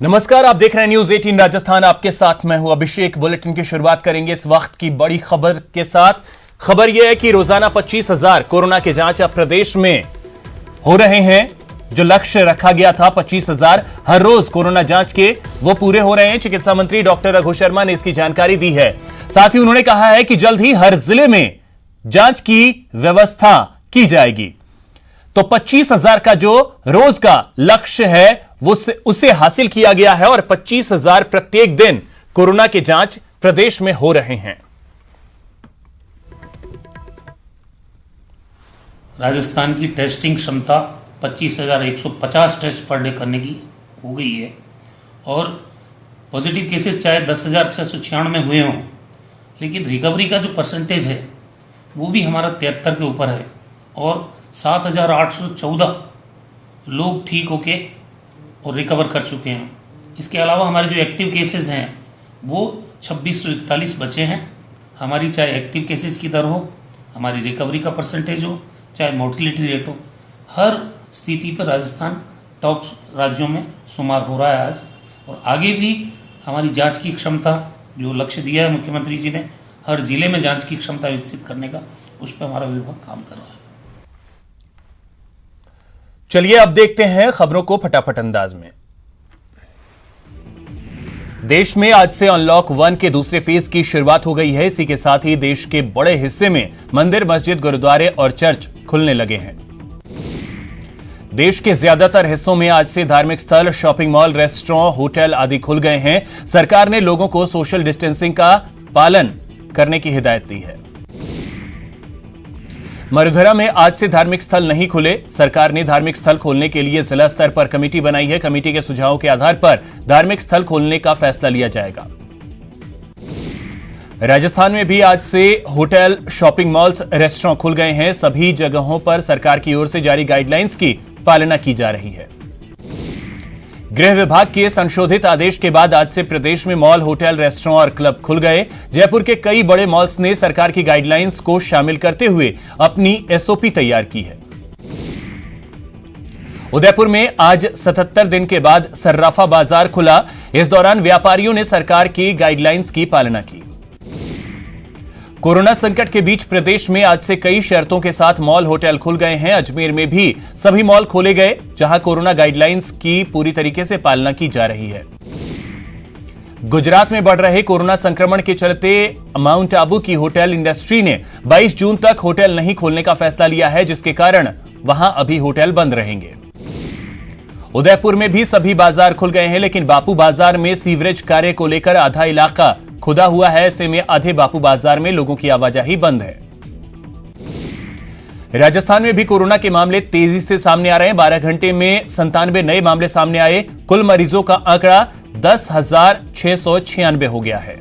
नमस्कार, आप देख रहे हैं न्यूज 18 राजस्थान। आपके साथ मैं हूं अभिषेक। बुलेटिन की शुरुआत करेंगे इस वक्त की बड़ी खबर के साथ। खबर यह है कि रोजाना 25,000 कोरोना के जांच अब प्रदेश में हो रहे हैं। जो लक्ष्य रखा गया था 25,000 हर रोज कोरोना जांच के, वो पूरे हो रहे हैं। चिकित्सा मंत्री डॉक्टर रघु शर्मा ने इसकी जानकारी दी है। साथ ही उन्होंने कहा है कि जल्द ही हर जिले में जांच की व्यवस्था की जाएगी। तो 25,000 का जो रोज का लक्ष्य है उसे हासिल किया गया है और 25,000 प्रत्येक दिन कोरोना के जांच प्रदेश में हो रहे हैं। राजस्थान की टेस्टिंग क्षमता 25,150 टेस्ट पर डे करने की हो गई है और पॉजिटिव केसेस चाहे 10,696 हुए हों, लेकिन रिकवरी का जो परसेंटेज है वो भी हमारा 73 के ऊपर है और 7,814 लोग ठीक होके और रिकवर कर चुके हैं। इसके अलावा हमारे जो एक्टिव केसेस हैं वो 2,641 बचे हैं। हमारी चाहे एक्टिव केसेस की दर हो, हमारी रिकवरी का परसेंटेज हो, चाहे मोर्टिलिटी रेट हो, हर स्थिति पर राजस्थान टॉप राज्यों में शुमार हो रहा है आज। और आगे भी हमारी जांच की क्षमता, जो लक्ष्य दिया है मुख्यमंत्री जी ने हर जिले में जांच की क्षमता विकसित करने का, उस पर हमारा विभाग काम कर रहा है। चलिए अब देखते हैं खबरों को फटाफट अंदाज में। देश में आज से अनलॉक 1 के दूसरे फेज की शुरुआत हो गई है। इसी के साथ ही देश के बड़े हिस्से में मंदिर, मस्जिद, गुरुद्वारे और चर्च खुलने लगे हैं। देश के ज्यादातर हिस्सों में आज से धार्मिक स्थल, शॉपिंग मॉल, रेस्टोरेंट, होटल आदि खुल गए हैं। सरकार ने लोगों को सोशल डिस्टेंसिंग का पालन करने की हिदायत दी है। मरुधरा में आज से धार्मिक स्थल नहीं खुले। सरकार ने धार्मिक स्थल खोलने के लिए जिला स्तर पर कमेटी बनाई है। कमेटी के सुझावों के आधार पर धार्मिक स्थल खोलने का फैसला लिया जाएगा। राजस्थान में भी आज से होटल, शॉपिंग मॉल्स, रेस्टोरेंट खुल गए हैं। सभी जगहों पर सरकार की ओर से जारी गाइडलाइंस की पालना की जा रही है। गृह विभाग के संशोधित आदेश के बाद आज से प्रदेश में मॉल, होटल, रेस्टोरेंट और क्लब खुल गए। जयपुर के कई बड़े मॉल्स ने सरकार की गाइडलाइंस को शामिल करते हुए अपनी एसओपी तैयार की है। उदयपुर में आज 77 दिन के बाद सर्राफा बाजार खुला। इस दौरान व्यापारियों ने सरकार की गाइडलाइंस की पालना की। कोरोना संकट के बीच प्रदेश में आज से कई शर्तों के साथ मॉल, होटल खुल गए हैं। अजमेर में भी सभी मॉल खोले गए, जहां कोरोना गाइडलाइंस की पूरी तरीके से पालना की जा रही है। गुजरात में बढ़ रहे कोरोना संक्रमण के चलते माउंट आबू की होटल इंडस्ट्री ने 22 जून तक होटल नहीं खोलने का फैसला लिया है, जिसके कारण वहां अभी होटल बंद रहेंगे। उदयपुर में भी सभी बाजार खुल गए हैं, लेकिन बापू बाजार में सीवरेज कार्य को लेकर आधा इलाका खुदा हुआ है। ऐसे में आधे बापू बाजार में लोगों की आवाजाही बंद है। राजस्थान में भी कोरोना के मामले तेजी से सामने आ रहे हैं। 12 घंटे में 97 नए मामले सामने आए। कुल मरीजों का आंकड़ा 10,696 हो गया है।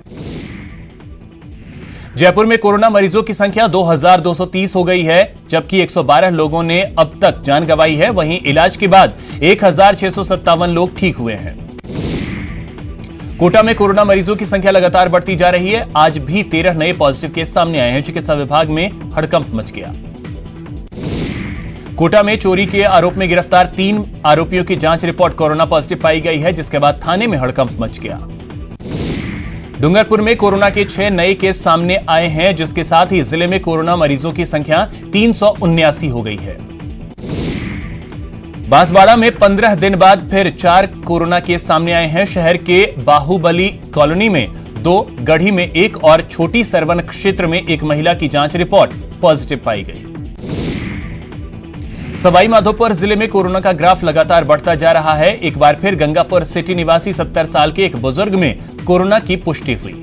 जयपुर में कोरोना मरीजों की संख्या 2,230 हो गई है, जबकि 112 लोगों ने अब तक जान गंवाई है। वहीं इलाज के बाद 1,657 लोग ठीक हुए हैं। कोटा में कोरोना मरीजों की संख्या लगातार बढ़ती जा रही है। आज भी 13 नए पॉजिटिव केस सामने आए हैं। चिकित्सा विभाग में हड़कंप मच गया। कोटा में चोरी के आरोप में गिरफ्तार 3 आरोपियों की जांच रिपोर्ट कोरोना पॉजिटिव पाई गई है, जिसके बाद थाने में हड़कंप मच गया। डूंगरपुर में कोरोना के 6 नए केस सामने आए हैं, जिसके साथ ही जिले में कोरोना मरीजों की संख्या 379 हो गई है। बांसवाड़ा में 15 दिन बाद फिर 4 कोरोना केस सामने आए हैं। शहर के बाहुबली कॉलोनी में 2, गढ़ी में 1 और छोटी सरवन क्षेत्र में 1 महिला की जांच रिपोर्ट पॉजिटिव पाई गई। सवाई माधोपुर जिले में कोरोना का ग्राफ लगातार बढ़ता जा रहा है। एक बार फिर गंगापुर सिटी निवासी 70 साल के एक बुजुर्ग में कोरोना की पुष्टि हुई।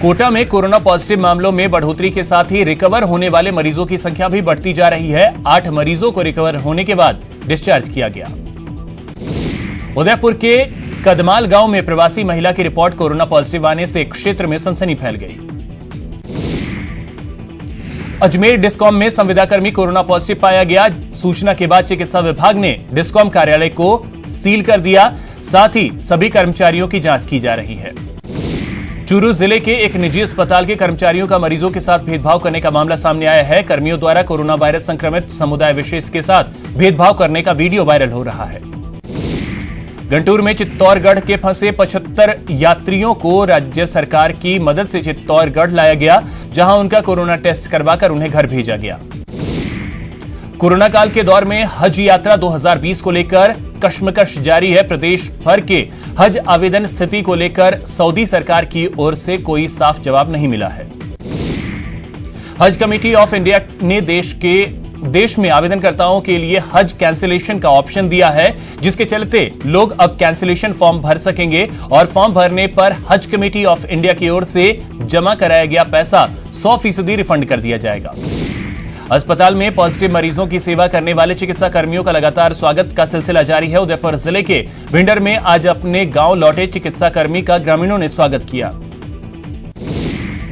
कोटा में कोरोना पॉजिटिव मामलों में बढ़ोतरी के साथ ही रिकवर होने वाले मरीजों की संख्या भी बढ़ती जा रही है। 8 मरीजों को रिकवर होने के बाद डिस्चार्ज किया गया। उदयपुर के कदमाल गांव में प्रवासी महिला की रिपोर्ट कोरोना पॉजिटिव आने से क्षेत्र में सनसनी फैल गई। अजमेर डिस्कॉम में संविदाकर्मी कोरोना पॉजिटिव पाया गया। सूचना के बाद चिकित्सा विभाग ने डिस्कॉम कार्यालय को सील कर दिया। साथ ही सभी कर्मचारियों की जांच की जा रही है। चूरू जिले के एक निजी अस्पताल के कर्मचारियों का मरीजों के साथ भेदभाव करने का मामला सामने आया है। कर्मियों द्वारा कोरोना वायरस संक्रमित समुदाय विशेष के साथ भेदभाव करने का वीडियो वायरल हो रहा है। गंटूर में चित्तौड़गढ़ के फंसे 75 यात्रियों को राज्य सरकार की मदद से चित्तौड़गढ़ लाया गया, जहां उनका कोरोना टेस्ट करवाकर उन्हें घर भेजा गया। कोरोना काल के दौर में हज यात्रा 2020 को लेकर कश्मकश जारी है। प्रदेश भर के हज आवेदन स्थिति को लेकर सऊदी सरकार की ओर से कोई साफ जवाब नहीं मिला है। हज कमेटी ऑफ इंडिया ने देश में आवेदनकर्ताओं के लिए हज कैंसिलेशन का ऑप्शन दिया है, जिसके चलते लोग अब कैंसिलेशन फॉर्म भर सकेंगे और फॉर्म भरने पर हज कमेटी ऑफ इंडिया की ओर से जमा कराया गया पैसा 100% रिफंड कर दिया जाएगा। अस्पताल में पॉजिटिव मरीजों की सेवा करने वाले चिकित्सा कर्मियों का लगातार स्वागत का सिलसिला जारी है। उदयपुर जिले के भिंडर में आज अपने गांव लौटे चिकित्सा कर्मी का ग्रामीणों ने स्वागत किया।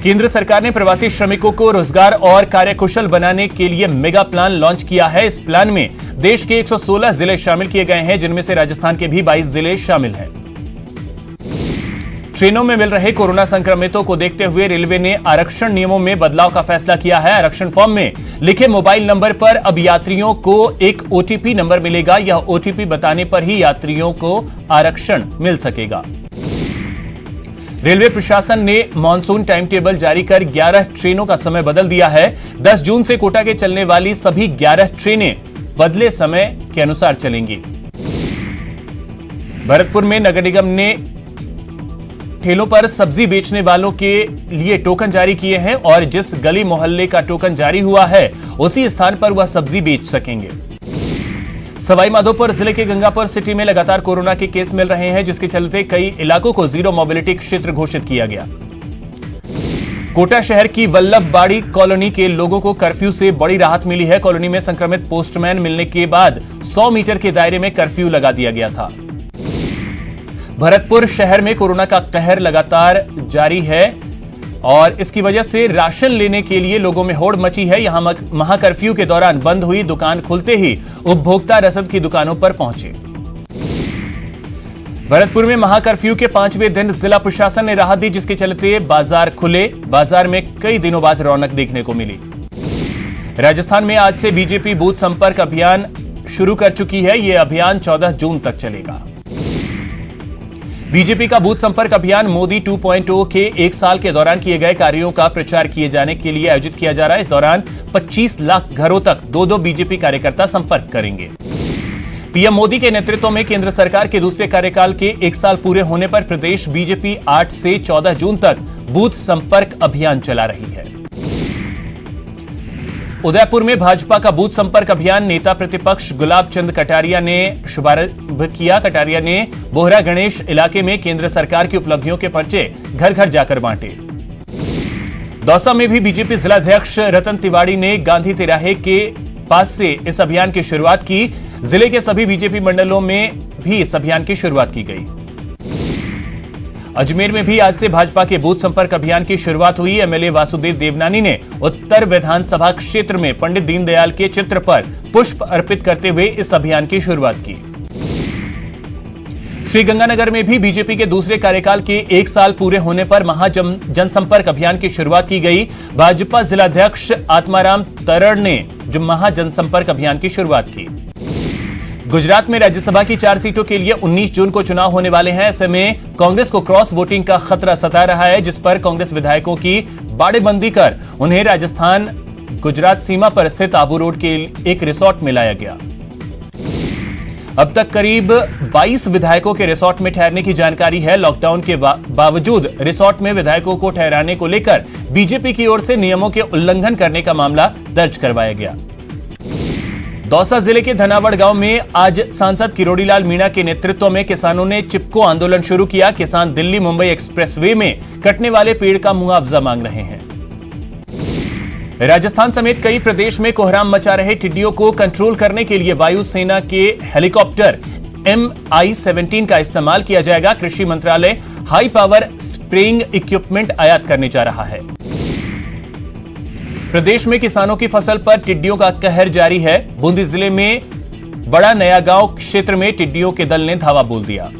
केंद्र सरकार ने प्रवासी श्रमिकों को रोजगार और कार्यकुशल बनाने के लिए मेगा प्लान लॉन्च किया है। इस प्लान में देश के 116 जिले शामिल किए गए हैं, जिनमें से राजस्थान के भी 22 जिले शामिल हैं। ट्रेनों में मिल रहे कोरोना संक्रमितों को देखते हुए रेलवे ने आरक्षण नियमों में बदलाव का फैसला किया है। आरक्षण फॉर्म में लिखे मोबाइल नंबर पर अब यात्रियों को एक ओटीपी नंबर मिलेगा। यह ओटीपी बताने पर ही यात्रियों को आरक्षण मिल सकेगा। रेलवे प्रशासन ने मॉनसून टाइम टेबल जारी कर 11 ट्रेनों का समय बदल दिया है। 10 जून से कोटा के चलने वाली सभी 11 ट्रेनें बदले समय के अनुसार चलेंगी। भरतपुर में नगर निगम ने ठेलों पर सब्जी बेचने वालों के लिए टोकन जारी किए हैं और जिस गली मोहल्ले का टोकन जारी हुआ है उसी स्थान पर वह सब्जी बेच सकेंगे। सवाईमाधोपुर जिले के गंगापुर सिटी में लगातार कोरोना के केस मिल रहे हैं, जिसके चलते कई इलाकों को जीरो मोबिलिटी क्षेत्र घोषित किया गया। कोटा शहर की वल्लभबाड़ी कॉलोनी के लोगों को कर्फ्यू से बड़ी राहत मिली है। कॉलोनी में संक्रमित पोस्टमैन मिलने के बाद 100 मीटर के दायरे में कर्फ्यू लगा दिया गया था। भरतपुर शहर में कोरोना का कहर लगातार जारी है और इसकी वजह से राशन लेने के लिए लोगों में होड़ मची है। यहां महाकर्फ्यू के दौरान बंद हुई दुकान खुलते ही उपभोक्ता रसद की दुकानों पर पहुंचे। भरतपुर में महाकर्फ्यू के 5वें दिन जिला प्रशासन ने राहत दी, जिसके चलते बाजार खुले। बाजार में कई दिनों बाद रौनक देखने को मिली। राजस्थान में आज से बीजेपी बूथ संपर्क अभियान शुरू कर चुकी है। यह अभियान 14 जून तक चलेगा। बीजेपी का बूथ संपर्क अभियान मोदी 2.0 के 1 साल के दौरान किए गए कार्यों का प्रचार किए जाने के लिए आयोजित किया जा रहा है। इस दौरान 25 लाख घरों तक 2-2 बीजेपी कार्यकर्ता संपर्क करेंगे। पीएम मोदी के नेतृत्व में केंद्र सरकार के दूसरे कार्यकाल के 1 साल पूरे होने पर प्रदेश बीजेपी 8 से 14 जून तक बूथ संपर्क अभियान चला रही है। उदयपुर में भाजपा का बूथ संपर्क अभियान नेता प्रतिपक्ष गुलाब चंद कटारिया ने शुभारंभ किया। कटारिया ने बोहरा गणेश इलाके में केंद्र सरकार की उपलब्धियों के पर्चे घर घर जाकर बांटे। दौसा में भी बीजेपी जिलाध्यक्ष रतन तिवाड़ी ने गांधी तिराहे के पास से इस अभियान की शुरुआत की। जिले के सभी बीजेपी मंडलों में भी इस अभियान की शुरुआत की गई। अजमेर में भी आज से भाजपा के बूथ संपर्क अभियान की शुरुआत हुई। एमएलए वासुदेव देवनानी ने उत्तर विधानसभा क्षेत्र में पंडित दीनदयाल के चित्र पर पुष्प अर्पित करते हुए इस अभियान की शुरुआत की। श्रीगंगानगर में भी बीजेपी के दूसरे कार्यकाल के 1 साल पूरे होने पर जनसंपर्क अभियान की शुरुआत की गई। भाजपा जिलाध्यक्ष आत्माराम तरड़ ने महाजनसंपर्क अभियान की शुरुआत की। गुजरात में राज्यसभा की 4 सीटों के लिए 19 जून को चुनाव होने वाले हैं। ऐसे में कांग्रेस को क्रॉस वोटिंग का खतरा सता रहा है, जिस पर कांग्रेस विधायकों की बाड़ेबंदी कर उन्हें राजस्थान गुजरात सीमा पर स्थित आबू रोड के एक रिसोर्ट में लाया गया। अब तक करीब 22 विधायकों के रिसोर्ट में ठहरने की जानकारी है। लॉकडाउन के बावजूद रिसोर्ट में विधायकों को ठहराने को लेकर बीजेपी की ओर से नियमों के उल्लंघन करने का मामला दर्ज करवाया गया। दौसा जिले के धनावड़ गांव में आज सांसद किरोड़ीलाल मीणा के नेतृत्व में किसानों ने चिपको आंदोलन शुरू किया। किसान दिल्ली मुंबई एक्सप्रेसवे में कटने वाले पेड़ का मुआवजा मांग रहे हैं। राजस्थान समेत कई प्रदेश में कोहराम मचा रहे टिड्डियों को कंट्रोल करने के लिए वायुसेना के हेलीकॉप्टर MI-17 का इस्तेमाल किया जाएगा। कृषि मंत्रालय हाई पावर स्प्रेइंग इक्विपमेंट आयात करने जा रहा है। प्रदेश में किसानों की फसल पर टिड्डियों का कहर जारी है। बूंदी जिले में बड़ा नया गांव क्षेत्र में टिड्डियों के दल ने धावा बोल दिया।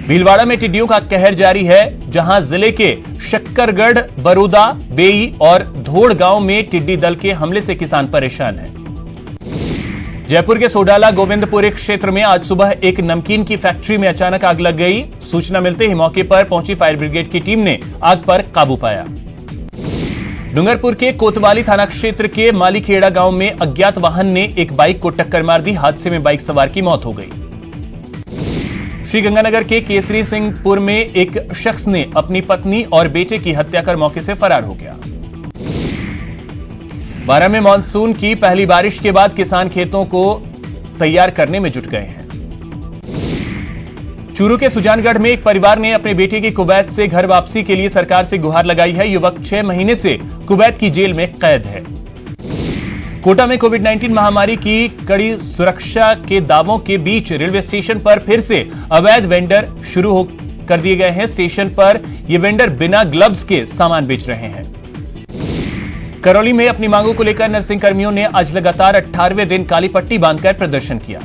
भीलवाड़ा में टिड्डियों का कहर जारी है, जहां जिले के शक्करगढ़, बरूदा, बेई और धोड़ गांव में टिड्डी दल के हमले से किसान परेशान हैं। जयपुर के सोडाला गोविंदपुरी क्षेत्र में आज सुबह एक नमकीन की फैक्ट्री में अचानक आग लग गई। सूचना मिलते ही मौके पर पहुंची फायर ब्रिगेड की टीम ने आग पर काबू पाया। डूंगरपुर के कोतवाली थाना क्षेत्र के मालीखेड़ा गांव में अज्ञात वाहन ने एक बाइक को टक्कर मार दी। हादसे में बाइक सवार की मौत हो गई। श्रीगंगानगर के केसरी सिंहपुर में एक शख्स ने अपनी पत्नी और बेटे की हत्या कर मौके से फरार हो गया। बारह में मानसून की पहली बारिश के बाद किसान खेतों को तैयार करने में जुट गए हैं। चूरू के सुजानगढ़ में एक परिवार ने अपने बेटे की कुवैत से घर वापसी के लिए सरकार से गुहार लगाई है। युवक 6 महीने से कुवैत की जेल में कैद है। कोटा में कोविड-19 महामारी की कड़ी सुरक्षा के दावों के बीच रेलवे स्टेशन पर फिर से अवैध वेंडर शुरू कर दिए गए हैं। स्टेशन पर ये वेंडर बिना ग्लव्स के सामान बेच रहे हैं। करौली में अपनी मांगों को लेकर नर्सिंग कर्मियों ने आज लगातार 18वें दिन काली पट्टी बांधकर प्रदर्शन किया।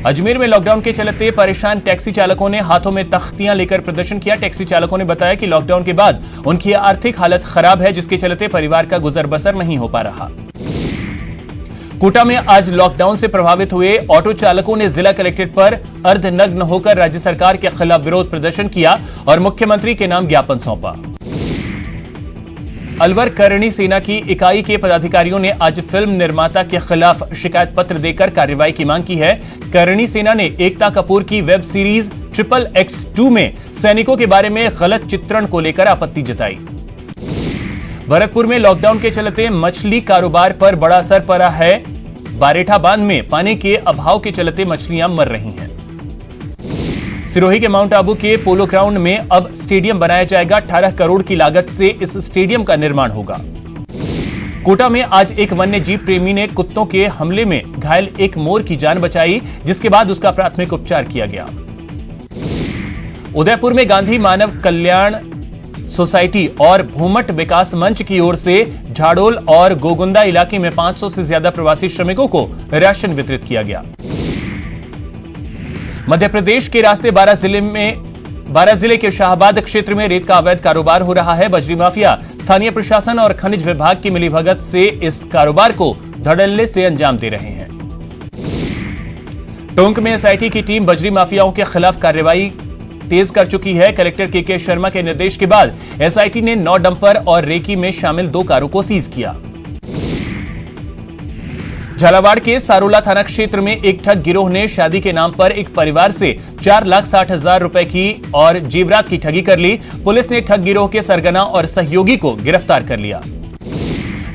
अजमेर में लॉकडाउन के चलते परेशान टैक्सी चालकों ने हाथों में तख्तियां लेकर प्रदर्शन किया। टैक्सी चालकों ने बताया कि लॉकडाउन के बाद उनकी आर्थिक हालत खराब है, जिसके चलते परिवार का गुजर बसर नहीं हो पा रहा। कोटा में आज लॉकडाउन से प्रभावित हुए ऑटो चालकों ने जिला कलेक्ट्रेट पर अर्धनग्न होकर राज्य सरकार के खिलाफ विरोध प्रदर्शन किया और मुख्यमंत्री के नाम ज्ञापन सौंपा। अलवर करणी सेना की इकाई के पदाधिकारियों ने आज फिल्म निर्माता के खिलाफ शिकायत पत्र देकर कार्रवाई की मांग की है। करणी सेना ने एकता कपूर की वेब सीरीज XXX2 में सैनिकों के बारे में गलत चित्रण को लेकर आपत्ति जताई। भरतपुर में लॉकडाउन के चलते मछली कारोबार पर बड़ा असर पड़ा है। बारेठा बांध में पानी के अभाव के चलते मछलियां मर रही हैं। सिरोही के माउंट आबू के पोलो ग्राउंड में अब स्टेडियम बनाया जाएगा। 18 करोड़ की लागत से इस स्टेडियम का निर्माण होगा। कोटा में आज एक वन्य जीव प्रेमी ने कुत्तों के हमले में घायल एक मोर की जान बचाई, जिसके बाद उसका प्राथमिक उपचार किया गया। उदयपुर में गांधी मानव कल्याण सोसाइटी और भूमट विकास मंच की ओर से झाड़ोल और गोगुंदा इलाके में 500 से ज्यादा प्रवासी श्रमिकों को राशन वितरित किया गया। मध्य प्रदेश के रास्ते बारां जिले के शाहबाद क्षेत्र में रेत का अवैध कारोबार हो रहा है। बजरी माफिया स्थानीय प्रशासन और खनिज विभाग की मिलीभगत से इस कारोबार को धड़ल्ले से अंजाम दे रहे हैं। टोंक में एसआईटी की टीम बजरी माफियाओं के खिलाफ कार्रवाई तेज कर चुकी है। कलेक्टर के शर्मा के निर्देश के बाद एसआईटी ने 9 डंपर और रेकी में शामिल 2 कारों को सीज किया। झालावाड़ के सारोला थाना क्षेत्र में एक ठग गिरोह ने शादी के नाम पर एक परिवार से 4,60,000 रुपए की और जेवरात की ठगी कर ली। पुलिस ने ठग गिरोह के सरगना और सहयोगी को गिरफ्तार कर लिया।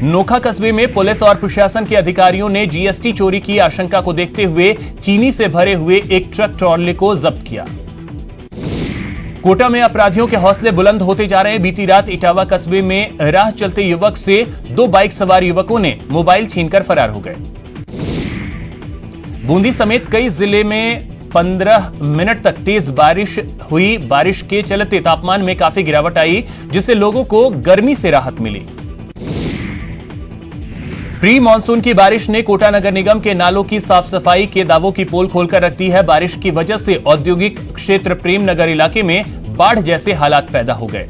नोखा कस्बे में पुलिस और प्रशासन के अधिकारियों ने जीएसटी चोरी की आशंका को देखते हुए चीनी से भरे हुए एक ट्रक ट्रॉली को जब्त किया। कोटा में अपराधियों के हौसले बुलंद होते जा रहे हैं। बीती रात इटावा कस्बे में राह चलते युवक से 2 बाइक सवार युवकों ने मोबाइल छीनकर फरार हो गए। बूंदी समेत कई जिले में 15 मिनट तक तेज बारिश हुई। बारिश के चलते तापमान में काफी गिरावट आई, जिससे लोगों को गर्मी से राहत मिली। प्री मानसून की बारिश ने कोटा नगर निगम के नालों की साफ सफाई के दावों की पोल खोलकर रख दी है। बारिश की वजह से औद्योगिक क्षेत्र प्रेम नगर इलाके में बाढ़ जैसे हालात पैदा हो गए।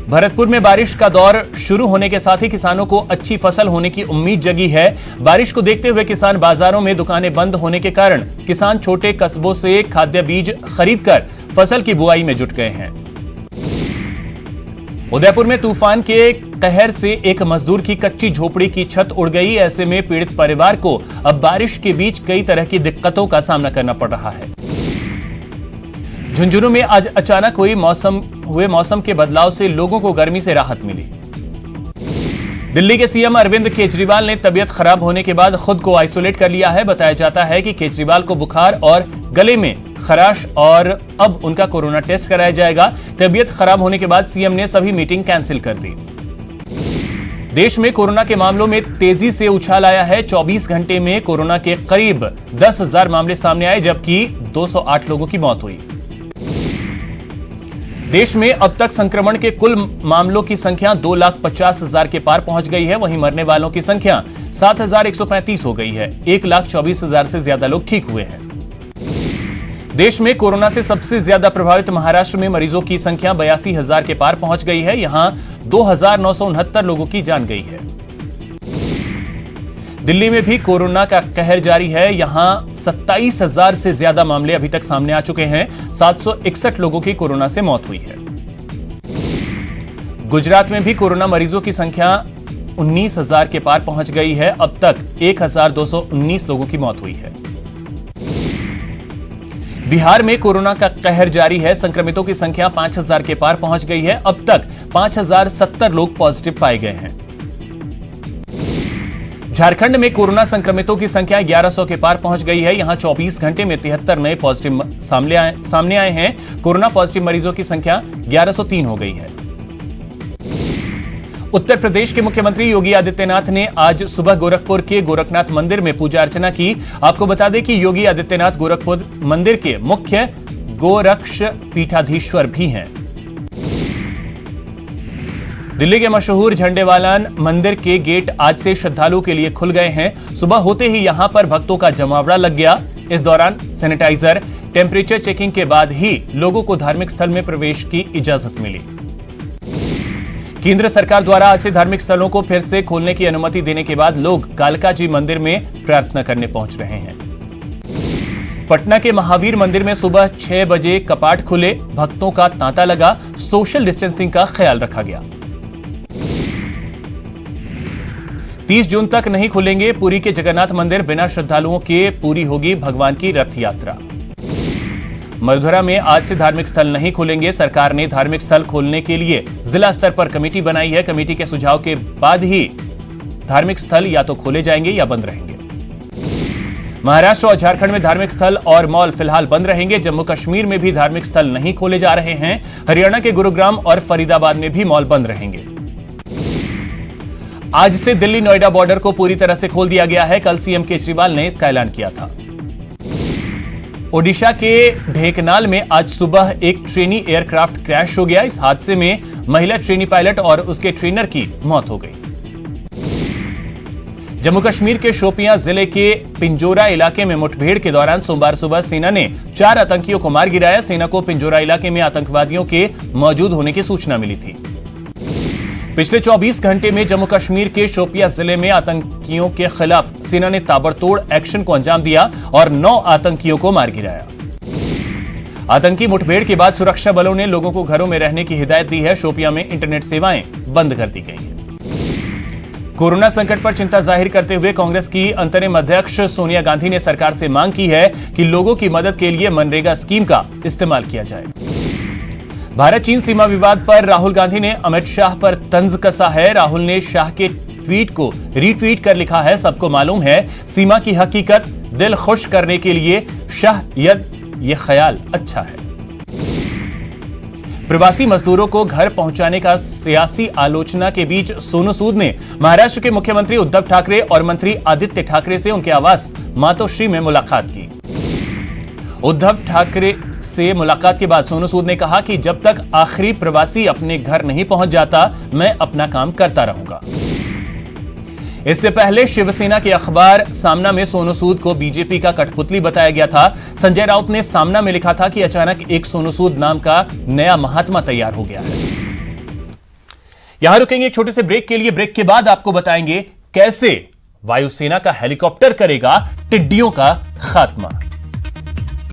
भरतपुर में बारिश का दौर शुरू होने के साथ ही किसानों को अच्छी फसल होने की उम्मीद जगी है। बारिश को देखते हुए किसान बाजारों में दुकानें बंद होने के कारण किसान छोटे कस्बों से खाद्य बीज खरीदकर फसल की बुआई में जुट गए हैं। उदयपुर में तूफान के कहर से एक मजदूर की कच्ची झोपड़ी की छत उड़ गई। ऐसे में पीड़ित परिवार को अब बारिश के बीच कई तरह की दिक्कतों का सामना करना पड़ रहा है। झुंझुनू में आज अचानक हुए मौसम के बदलाव से लोगों को गर्मी से राहत मिली। दिल्ली के सीएम अरविंद केजरीवाल ने तबीयत खराब होने के बाद खुद को आइसोलेट कर लिया है। बताया जाता है कि केजरीवाल को बुखार और गले में खराश और अब उनका कोरोना टेस्ट कराया जाएगा। तबीयत खराब होने के बाद सीएम ने सभी मीटिंग कैंसिल कर दी। देश में कोरोना के मामलों में तेजी से उछाल आया है। 24 घंटे में कोरोना के करीब 10,000 मामले सामने आए, जबकि 208 लोगों की मौत हुई। देश में अब तक संक्रमण के कुल मामलों की संख्या 2,50,000 के पार पहुंच गई है। वहीं मरने वालों की संख्या 7,135 हो गई है। 1,24,000 से ज्यादा लोग ठीक हुए हैं। देश में कोरोना से सबसे ज्यादा प्रभावित महाराष्ट्र में मरीजों की संख्या 82,000 के पार पहुंच गई है। यहां 2,969 लोगों की जान गई है। दिल्ली में भी कोरोना का कहर जारी है। यहां 27,000 से ज्यादा मामले अभी तक सामने आ चुके हैं। 761 लोगों की कोरोना से मौत हुई है। गुजरात में भी कोरोना मरीजों की संख्या 19,000 के पार पहुंच गई है। अब तक 1,219 लोगों की मौत हुई है। बिहार में कोरोना का कहर जारी है। संक्रमितों की संख्या 5,000 के पार पहुंच गई है। अब तक 5,070 लोग पॉजिटिव पाए गए हैं। झारखंड में कोरोना संक्रमितों की संख्या 1100 के पार पहुंच गई है। यहां 24 घंटे में 73 नए पॉजिटिव सामने आए हैं। कोरोना पॉजिटिव मरीजों की संख्या 1103 हो गई है। उत्तर प्रदेश के मुख्यमंत्री योगी आदित्यनाथ ने आज सुबह गोरखपुर के गोरखनाथ मंदिर में पूजा अर्चना की। आपको बता दें कि योगी आदित्यनाथ गोरखपुर मंदिर के मुख्य गोरक्ष पीठाधीश्वर भी हैं। दिल्ली के मशहूर झंडेवालान मंदिर के गेट आज से श्रद्धालुओं के लिए खुल गए हैं। सुबह होते ही यहां पर भक्तों का जमावड़ा लग गया। इस दौरान सैनिटाइजर, टेम्परेचर चेकिंग के बाद ही लोगों को धार्मिक स्थल में प्रवेश की इजाजत मिली। केंद्र सरकार द्वारा आज से धार्मिक स्थलों को फिर से खोलने की अनुमति देने के बाद लोग कालका जी मंदिर में प्रार्थना करने पहुंच रहे हैं। पटना के महावीर मंदिर में सुबह 6 बजे कपाट खुले। भक्तों का तांता लगा। सोशल डिस्टेंसिंग का ख्याल रखा गया। 30 जून तक नहीं खुलेंगे पुरी के जगन्नाथ मंदिर। बिना श्रद्धालुओं के पूरी होगी भगवान की रथ यात्रा। मधुरा में आज से धार्मिक स्थल नहीं खुलेंगे। सरकार ने धार्मिक स्थल खोलने के लिए जिला स्तर पर कमेटी बनाई है। कमेटी के सुझाव के बाद ही धार्मिक स्थल या तो खोले जाएंगे या बंद रहेंगे। महाराष्ट्र और झारखंड में धार्मिक स्थल और मॉल फिलहाल बंद रहेंगे। जम्मू कश्मीर में भी धार्मिक स्थल नहीं खोले जा रहे हैं। हरियाणा के गुरुग्राम और फरीदाबाद में भी मॉल बंद रहेंगे। आज से दिल्ली नोएडा बॉर्डर को पूरी तरह से खोल दिया गया है। कल सीएम केजरीवाल ने इसका ऐलान किया था। ओडिशा के ढेकनाल में आज सुबह एक ट्रेनी एयरक्राफ्ट क्रैश हो गया। इस हादसे में महिला ट्रेनी पायलट और उसके ट्रेनर की मौत हो गई। जम्मू कश्मीर के शोपियां जिले के पिंजोरा इलाके में मुठभेड़ के दौरान सोमवार सुबह सेना ने 4 आतंकियों को मार गिराया। सेना को पिंजोरा इलाके में आतंकवादियों के मौजूद होने की सूचना मिली थी। पिछले 24 घंटे में जम्मू कश्मीर के शोपियां जिले में आतंकियों के खिलाफ सेना ने ताबड़तोड़ एक्शन को अंजाम दिया और 9 आतंकियों को मार गिराया। आतंकी मुठभेड़ के बाद सुरक्षा बलों ने लोगों को घरों में रहने की हिदायत दी है। शोपियां में इंटरनेट सेवाएं बंद कर दी गई हैं। कोरोना संकट पर चिंता जाहिर करते हुए कांग्रेस की अंतरिम अध्यक्ष सोनिया गांधी ने सरकार से मांग की है कि लोगों की मदद के लिए मनरेगा स्कीम का इस्तेमाल किया जाए। भारत चीन सीमा विवाद पर राहुल गांधी ने अमित शाह पर तंज कसा है। राहुल ने शाह के ट्वीट को रीट्वीट कर लिखा है, सबको मालूम है सीमा की हकीकत, दिल खुश करने के लिए शायद ये ख्याल अच्छा है। प्रवासी मजदूरों को घर पहुंचाने का सियासी आलोचना के बीच सोनू सूद ने महाराष्ट्र के मुख्यमंत्री उद्धव ठाकरे और मंत्री आदित्य ठाकरे से उनके आवास मातोश्री में मुलाकात की। उद्धव ठाकरे से मुलाकात के बाद सोनू सूद ने कहा कि जब तक आखिरी प्रवासी अपने घर नहीं पहुंच जाता मैं अपना काम करता रहूंगा। इससे पहले शिवसेना के अखबार सामना में सोनू सूद को बीजेपी का कठपुतली बताया गया था। संजय राउत ने सामना में लिखा था कि अचानक एक सोनू सूद नाम का नया महात्मा तैयार हो गया है। यहां रुकेंगे एक छोटे से ब्रेक के लिए। ब्रेक के बाद आपको बताएंगे कैसे वायुसेना का हेलीकॉप्टर करेगा टिड्डियों का खात्मा।